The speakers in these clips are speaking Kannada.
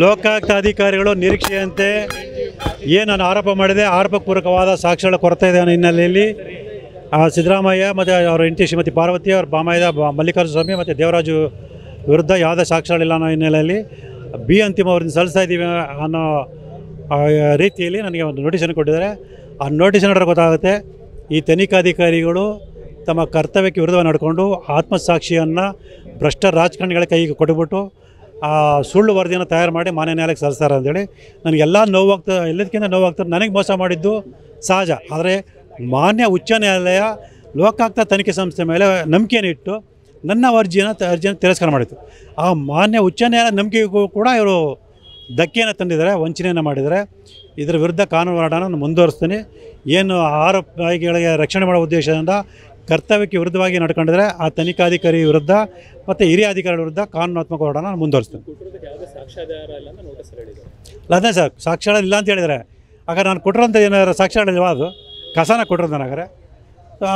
ಲೋಕಾಯುಕ್ತ ಅಧಿಕಾರಿಗಳು ನಿರೀಕ್ಷೆಯಂತೆ ಏನು ನಾನು ಆರೋಪ ಮಾಡಿದೆ ಆರೋಪಪೂರ್ವಕವಾದ ಸಾಕ್ಷ್ಯಗಳ ಕೊರತೆ ಇದೆ ಅನ್ನೋ ಹಿನ್ನೆಲೆಯಲ್ಲಿ ಸಿದ್ದರಾಮಯ್ಯ ಮತ್ತು ಅವರ ಹೆಂಡತಿ ಶ್ರೀಮತಿ ಪಾರ್ವತಿ ಅವ್ರ ಬಾಮಾಯ್ದ ಮಲ್ಲಿಕಾರ್ಜುನ ಸ್ವಾಮಿ ಮತ್ತು ದೇವರಾಜು ವಿರುದ್ಧ ಯಾವುದೇ ಸಾಕ್ಷ್ಯಗಳಿಲ್ಲ ಅನ್ನೋ ಹಿನ್ನೆಲೆಯಲ್ಲಿ ಅಂತಿಮ ವರದಿ ಸಲ್ಲಿಸ್ತಾ ಇದ್ದೀವಿ ಅನ್ನೋ ರೀತಿಯಲ್ಲಿ ನನಗೆ ಒಂದು ನೋಟಿಸನ್ನು ಕೊಟ್ಟಿದ್ದಾರೆ. ಆ ನೋಟಿಸ್ ನೋಡಿದ್ರೆ ಗೊತ್ತಾಗುತ್ತೆ ಈ ತನಿಖಾಧಿಕಾರಿಗಳು ತಮ್ಮ ಕರ್ತವ್ಯಕ್ಕೆ ವಿರುದ್ಧವಾಗಿ ನಡ್ಕೊಂಡು ಆತ್ಮಸಾಕ್ಷಿಯನ್ನು ಭ್ರಷ್ಟ ರಾಜಕಾರಣಿಗಳ ಕೈಗೆ ಕೊಟ್ಟುಬಿಟ್ಟು ಆ ಸುಳ್ಳು ವರದಿಯನ್ನು ತಯಾರು ಮಾಡಿ ಮಾನ್ಯ ನ್ಯಾಯಾಲಯಕ್ಕೆ ಸಲ್ಲಿಸ್ತಾರೆ ಅಂತೇಳಿ ನನಗೆಲ್ಲ ಎಲ್ಲದಕ್ಕಿಂತ ನೋವಾಗ್ತಾರೆ. ನನಗೆ ಮೋಸ ಮಾಡಿದ್ದು ಸಹಜ, ಆದರೆ ಮಾನ್ಯ ಉಚ್ಚ ನ್ಯಾಯಾಲಯ ಲೋಕಾಯುಕ್ತ ತನಿಖೆ ಸಂಸ್ಥೆ ಮೇಲೆ ನಂಬಿಕೆಯನ್ನು ಇಟ್ಟು ನನ್ನ ಅರ್ಜಿಯನ್ನು ತಿರಸ್ಕಾರ ಮಾಡಿತ್ತು. ಆ ಮಾನ್ಯ ಉಚ್ಚ ನ್ಯಾಯಾಲಯ ನಂಬಿಕೆಗೂ ಕೂಡ ಇವರು ಧಕ್ಕೆಯನ್ನು ತಂದಿದ್ದಾರೆ, ವಂಚನೆಯನ್ನು ಮಾಡಿದ್ದಾರೆ. ಇದರ ವಿರುದ್ಧ ಕಾನೂನು ಹೋರಾಟನ ಮುಂದುವರಿಸ್ತೀನಿ. ಏನು ಆರೋಪಿಗಳಿಗೆ ರಕ್ಷಣೆ ಮಾಡೋ ಉದ್ದೇಶದಿಂದ ಕರ್ತವ್ಯಕ್ಕೆ ವಿರುದ್ಧವಾಗಿ ನಡ್ಕೊಂಡಿದ್ದಾರೆ ಆ ತನಿಖಾಧಿಕಾರಿ ವಿರುದ್ಧ ಮತ್ತು ಹಿರಿಯ ಅಧಿಕಾರಿಗಳ ವಿರುದ್ಧ ಕಾನೂನಾತ್ಮಕ ಹೋರಾಟನ ಮುಂದುವರಿಸ್ತೀನಿ. ಅದೇ ಸರ್, ಸಾಕ್ಷ್ಯಾಧಾರ ಇಲ್ಲ ಅಂತ ಹೇಳಿದರೆ ಆಗ ನಾನು ಕೊಟ್ಟಿರೋಂಥ ಏನಾದ್ರು ಸಾಕ್ಷ್ಯಗಳಿಲ್ವ, ಅದು ಕಸನ ಕೊಟ್ಟಿರೋದು ನನಗಾರೆ.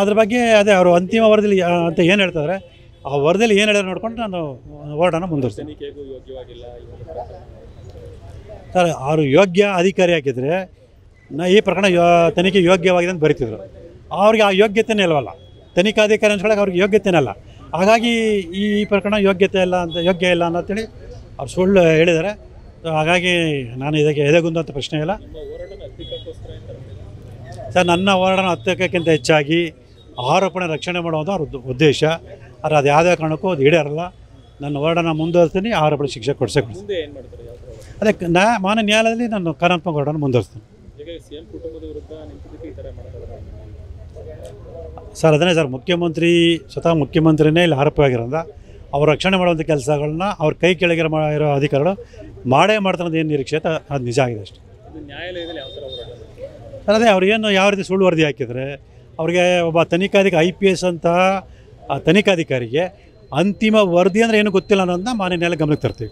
ಅದ್ರ ಬಗ್ಗೆ ಅದೇ ಅವರು ಅಂತಿಮ ವರದಿಲಿ ಅಂತ ಏನು ಹೇಳ್ತಾರೆ ಆ ವರದಿಯಲ್ಲಿ ಏನು ಹೇಳಿದ್ರೆ ನೋಡ್ಕೊಂಡು ನಾನು ಹೋರಾಟನ ಮುಂದುವರಿಸ್ತೀನಿ. ಸರ್, ಅವರು ಯೋಗ್ಯ ಅಧಿಕಾರಿ ಹಾಕಿದರೆ ಈ ಪ್ರಕರಣ ತನಿಖೆ ಯೋಗ್ಯವಾಗಿದೆ ಅಂತ ಬರೀತಿದ್ರು. ಅವ್ರಿಗೆ ಆ ಯೋಗ್ಯತೆಯೇ ಇಲ್ವಲ್ಲ, ತನಿಖಾಧಿಕಾರಿ ಅನ್ಸ್ಕೊಳ್ಳೋಕೆ ಅವ್ರಿಗೆ ಯೋಗ್ಯತೆಯೇ ಇಲ್ಲ. ಹಾಗಾಗಿ ಈ ಪ್ರಕರಣ ಯೋಗ್ಯ ಇಲ್ಲ ಅನ್ನೋಂತೇಳಿ ಅವ್ರು ಸುಳ್ಳು ಹೇಳಿದ್ದಾರೆ. ಹಾಗಾಗಿ ನಾನು ಇದಕ್ಕೆ ಎದೆಗುಂದಂಥ ಪ್ರಶ್ನೆ ಇಲ್ಲ ಸರ್. ನನ್ನ ಹೋರಾಟನ ಹತ್ತಕ್ಕಿಂತ ಹೆಚ್ಚಾಗಿ ಆರೋಪಣೆ ರಕ್ಷಣೆ ಮಾಡೋದು ಅವ್ರ ಉದ್ದೇಶ. ಆದರೆ ಅದು ಯಾವುದೇ ಕಾರಣಕ್ಕೂ ಅದು ಈಡೇರಲ್ಲ. ನನ್ನ ಹೋರಾಟನ ಮುಂದುವರಿಸ್ತೀನಿ, ಆರೋಪಣೆ ಶಿಕ್ಷೆ ಕೊಡಿಸ್ತೀನಿ. ಅದಕ್ಕೆ ಮಾನ್ಯ ನ್ಯಾಯಾಲಯದಲ್ಲಿ ನಾನು ಕಾನೂನಾತ್ಮಕ ಹೋರಾಟನ ಮುಂದುವರಿಸ್ತೀನಿ ಸರ್. ಅದನ್ನೇ ಸರ್, ಸ್ವತಃ ಮುಖ್ಯಮಂತ್ರಿನೇ ಇಲ್ಲಿ ಆರೋಪವಾಗಿರೋದ ಅವ್ರು ರಕ್ಷಣೆ ಮಾಡುವಂಥ ಕೆಲಸಗಳನ್ನ ಅವ್ರ ಕೈ ಕೆಳಗೆ ಇರೋ ಅಧಿಕಾರಿಗಳು ಮಾಡೇ ಮಾಡ್ತಾನದು ಏನು ನಿರೀಕ್ಷೆ ಅದು ನಿಜ ಆಗಿದೆ ಅಷ್ಟೇ ಸರ್. ಅದೇ ಅವ್ರಿಗೇನು ಯಾವ ರೀತಿ ಸುಳ್ಳು ವರದಿ ಹಾಕಿದರೆ ಅವ್ರಿಗೆ ಒಬ್ಬ ತನಿಖಾಧಿಕಾರಿ IPS ಅಂತ ತನಿಖಾಧಿಕಾರಿಗೆ ಅಂತಿಮ ವರದಿ ಅಂದರೆ ಏನು ಗೊತ್ತಿಲ್ಲ ಅನ್ನೋದನ್ನ ಮಾನ್ಯ ನ್ಯಾಯಾಲಯ ಗಮನಕ್ಕೆ ತರ್ತೀವಿ.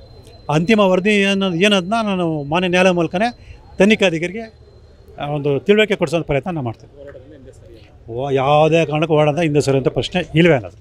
ಅಂತಿಮ ವರದಿ ಏನದನ್ನ ನಾನು ಮಾನ್ಯ ನ್ಯಾಯಾಲಯ ಮೂಲಕನೇ ತನಿಖಾಧಿಕಾರಿಗೆ ಒಂದು ತಿಳುವಳಿಕೆ ಕೊಡಿಸೋಂಥ ಪ್ರಯತ್ನ ನಾನು ಮಾಡ್ತೀನಿ. ಯಾವುದೇ ಕಾರಣಕ್ಕೂ ಹೋರಾಟ ಹಿಂದೆ ಸರಿ ಅಂತ ಪ್ರಶ್ನೆ ಇಲ್ಲವೇ ಅನ್ನೋದು.